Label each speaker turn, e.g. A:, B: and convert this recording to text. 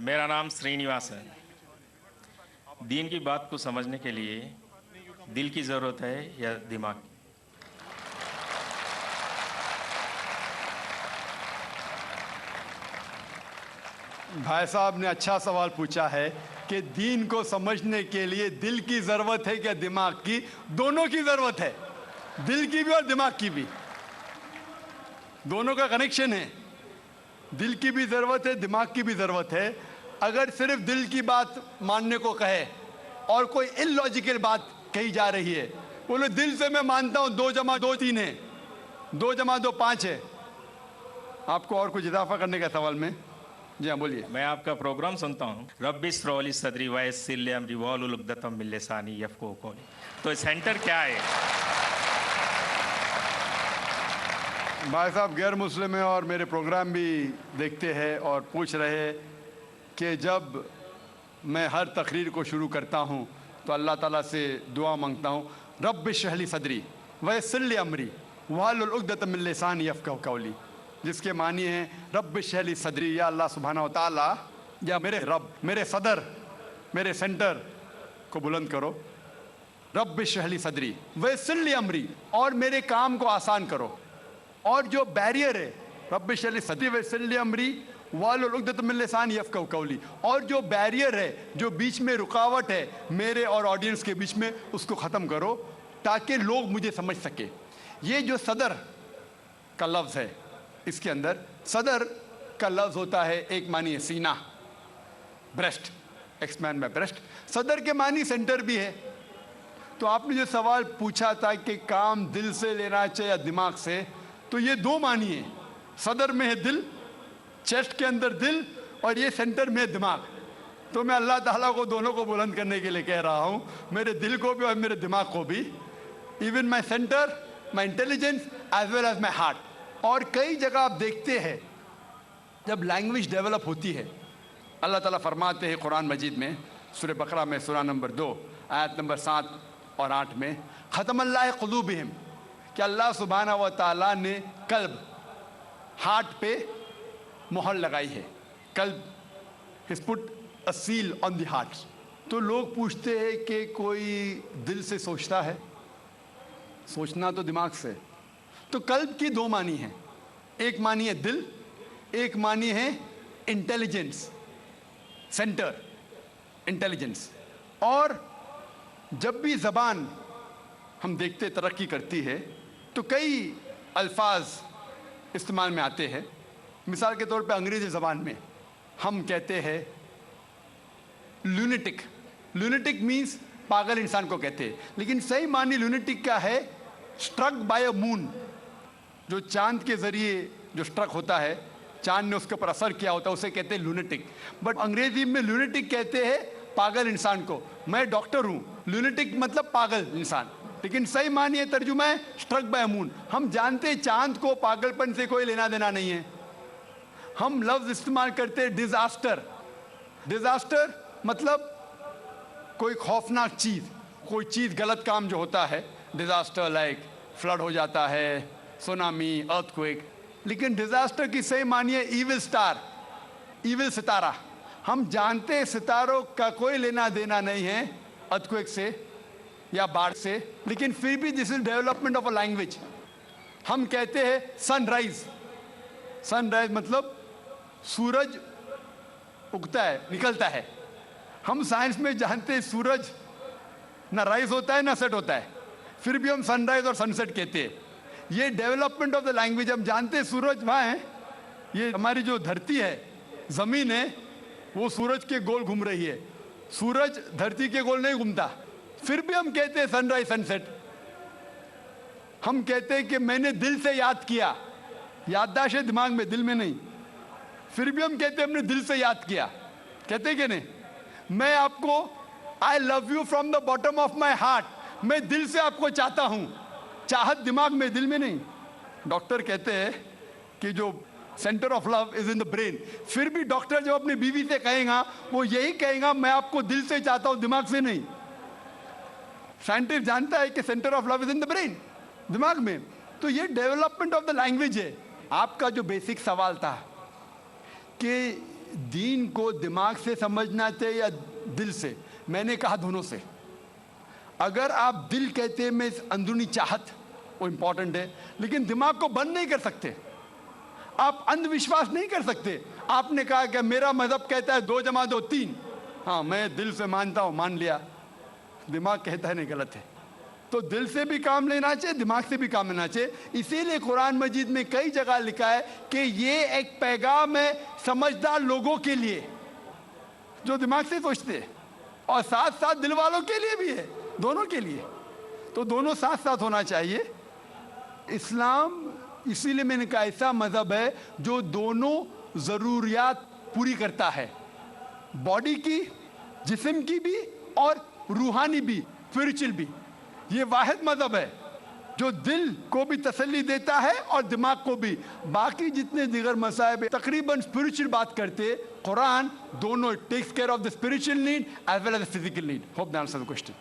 A: मेरा नाम श्रीनिवास है। दीन की बात को समझने के लिए दिल की ज़रूरत है या दिमाग की?
B: भाई साहब ने अच्छा सवाल पूछा है कि दीन को समझने के लिए दिल की ज़रूरत है क्या दिमाग की? दोनों की ज़रूरत है, दिल की भी और दिमाग की भी। दोनों का कनेक्शन है। दिल की भी ज़रूरत है, दिमाग की भी ज़रूरत है। अगर सिर्फ दिल की बात मानने को कहे और कोई इलॉजिकल बात कही जा रही है, बोलो दिल से मैं मानता हूँ 2 + 2 3 है, 2 + 2 5 है। आपको और कुछ इजाफा करने का सवाल में? जी हाँ, बोलिए।
A: मैं आपका प्रोग्राम सुनता हूँ। रब्बी इस्रौली सदरी वयस्सिर ली अमरी वाहलुल उक़दतम मिन लिसानी यफ़क़हू क़ौली। तो सेंटर क्या है?
B: भाई साहब गैर मुस्लिम है और मेरे प्रोग्राम भी देखते हैं और पूछ रहे हैं कि जब मैं हर तकरीर को शुरू करता हूँ तो अल्लाह ताला से दुआ मांगता हूँ, रब्बि इश्रह ली सदरी वयस्सिर ली अमरी वाहलुल उक़दतम मिन लिसानी यफ़क़हू क़ौली, जिसके मानी है रब्बि इश्रह ली सदरी, या अल्लाह सुब्हानहू व तआला, या मेरे रब, मेरे सदर, मेरे सेंटर को बुलंद करो। रब्बि इश्रह ली सदरी वयस्सिर ली अमरी, और मेरे काम को आसान करो। और जो बैरियर है, रब्बि इश्रह ली सदरी वयस्सिर ली अमरी वाहलुल उक़दतम मिन लिसानी यफ़क़हू क़ौली, और जो बैरियर है, जो बीच में रुकावट है मेरे और ऑडियंस के बीच में, उसको ख़त्म करो ताकि लोग मुझे समझ सके। ये जो सदर का लफ्ज़ है, इसके अंदर सदर का लफ्ज़ होता है, एक मानी है सीना, ब्रेस्ट, एक्सपैंड बाय ब्रेस्ट। सदर के मानी सेंटर भी है। तो आपने जो सवाल पूछा था कि काम दिल से लेना चाहिए या दिमाग से, तो ये 2 मानी है। सदर में है दिल, चेस्ट के अंदर दिल, और ये सेंटर में है दिमाग। तो मैं अल्लाह ताला को दोनों को बुलंद करने के लिए कह रहा हूँ, मेरे दिल को भी और मेरे दिमाग को भी, even my centre, my intelligence as well as my heart. और कई जगह आप देखते हैं जब लैंग्वेज डेवलप होती है, अल्लाह ताला फरमाते हैं कुरान मजीद में, सूरह बकरा में सूरह नंबर 2 आयत नंबर 7 और 8 में, ख़तमल्लाह क़ुलूबिहिम, कि अल्लाह सुब्हानहू व तआला ने कल्ब, हार्ट पे मोहर लगाई है। कल्ब, his put a seal on the heart. तो लोग पूछते हैं कि कोई दिल से सोचता है? सोचना तो दिमाग से। तो कल्ब की 2 मानी हैं, एक मानी है दिल, एक मानी है इंटेलिजेंस, सेंटर, इंटेलिजेंस। और जब भी ज़बान हम देखते तरक्की करती है तो कई अल्फाज इस्तेमाल में आते हैं। मिसाल के तौर पे अंग्रेज़ी ज़बान में हम कहते हैं लूनेटिक। लूनेटिक मीन्स पागल इंसान को कहते हैं, लेकिन सही मानी लूनेटिक का है स्ट्रक बाय अ मून, जो चांद के ज़रिए जो स्ट्रक होता है, चांद ने उसके ऊपर असर किया होता है, उसे कहते हैं लूनेटिक। बट अंग्रेजी में लूनेटिक कहते हैं पागल इंसान को। मैं डॉक्टर हूँ, लूनेटिक मतलब पागल इंसान, लेकिन सही मानिए तर्जुमा है स्ट्रक बाय मून। हम जानते हैं चांद को पागलपन से कोई लेना देना नहीं है। हम लफ्ज़ इस्तेमाल करते हैं डिज़ास्टर। डिज़ास्टर मतलब कोई खौफनाक चीज़, कोई चीज़, गलत काम जो होता है, डिज़ास्टर लाइक फ्लड हो जाता है, सुनामी, अर्थक्वेक। लेकिन डिज़ास्टर की सही मानिए ईविल स्टार, ईविल सितारा। हम जानते हैं सितारों का कोई लेना देना नहीं है अर्थक्वेक से या बाढ़ से, लेकिन फिर भी this is development of a language. हम कहते हैं सनराइज। सनराइज मतलब सूरज उगता है, निकलता है। हम साइंस में जानते हैं सूरज ना राइज होता है ना सेट होता है, फिर भी हम सनराइज और सनसेट कहते हैं। ये डेवलपमेंट ऑफ द लैंग्वेज। हम जानते हैं सूरज वहाँ है, ये हमारी जो धरती है, ज़मीन है, वो सूरज के गोल घूम रही है। सूरज धरती के गोल नहीं घूमता, फिर भी हम कहते हैं सनराइज सनसेट। हम कहते हैं कि मैंने दिल से याद किया, याददाश्त है दिमाग में, दिल में नहीं, फिर भी हम कहते हैं हमने दिल से याद किया। कहते कि नहीं? मैं आपको I love you from the bottom of my heart, मैं दिल से आपको चाहता हूँ। चाहत दिमाग में, दिल में नहीं। डॉक्टर कहते हैं कि जो centre of love is in the brain, फिर भी डॉक्टर जब अपनी बीवी से कहेगा वो यही कहेगा मैं आपको दिल से चाहता हूँ, दिमाग से नहीं। साइंटिस्ट जानता है कि centre of love is in the brain, दिमाग में। तो ये डेवलपमेंट ऑफ द लैंग्वेज है। आपका जो बेसिक सवाल था कि دین کو دماغ سے سمجھنا چاہیے یا دل سے؟ میں نے کہا دونوں سے. اگر آپ دل کہتے ہیں میں اندرونی چاہت وہ امپورٹنٹ ہے، لیکن دماغ کو بند نہیں کر سکتے. آپ اندھ وشواس نہیں کر سکتے. آپ نے کہا کہ میرا مذہب کہتا ہے 2 + 2 3. ہاں میں دل سے مانتا ہوں، مان لیا. دماغ کہتا ہے نہیں، غلط ہے. تو دل سے بھی کام لینا چاہیے، دماغ سے بھی کام لینا چاہیے. اسی لیے قرآن مجید میں کئی جگہ لکھا ہے کہ یہ ایک پیغام ہے سمجھدار لوگوں کے لیے جو دماغ سے سوچتے ہیں، اور ساتھ ساتھ دل والوں کے لیے بھی ہے، دونوں کے لیے. تو دونوں ساتھ ساتھ ہونا چاہیے. اسلام اسی لیے میں نے کہا ایسا مذہب ہے جو دونوں ضروریات پوری کرتا ہے، باڈی کی، جسم کی بھی، اور روحانی بھی، اسپرچل بھی. یہ واحد مذہب ہے جو دل کو بھی تسلی دیتا ہے اور دماغ کو بھی. باقی جتنے دیگر مذاہب تقریباً اسپرچل بات کرتے، قرآن دونوں takes care of the spiritual need as well as the physical need. Hope that answers the question.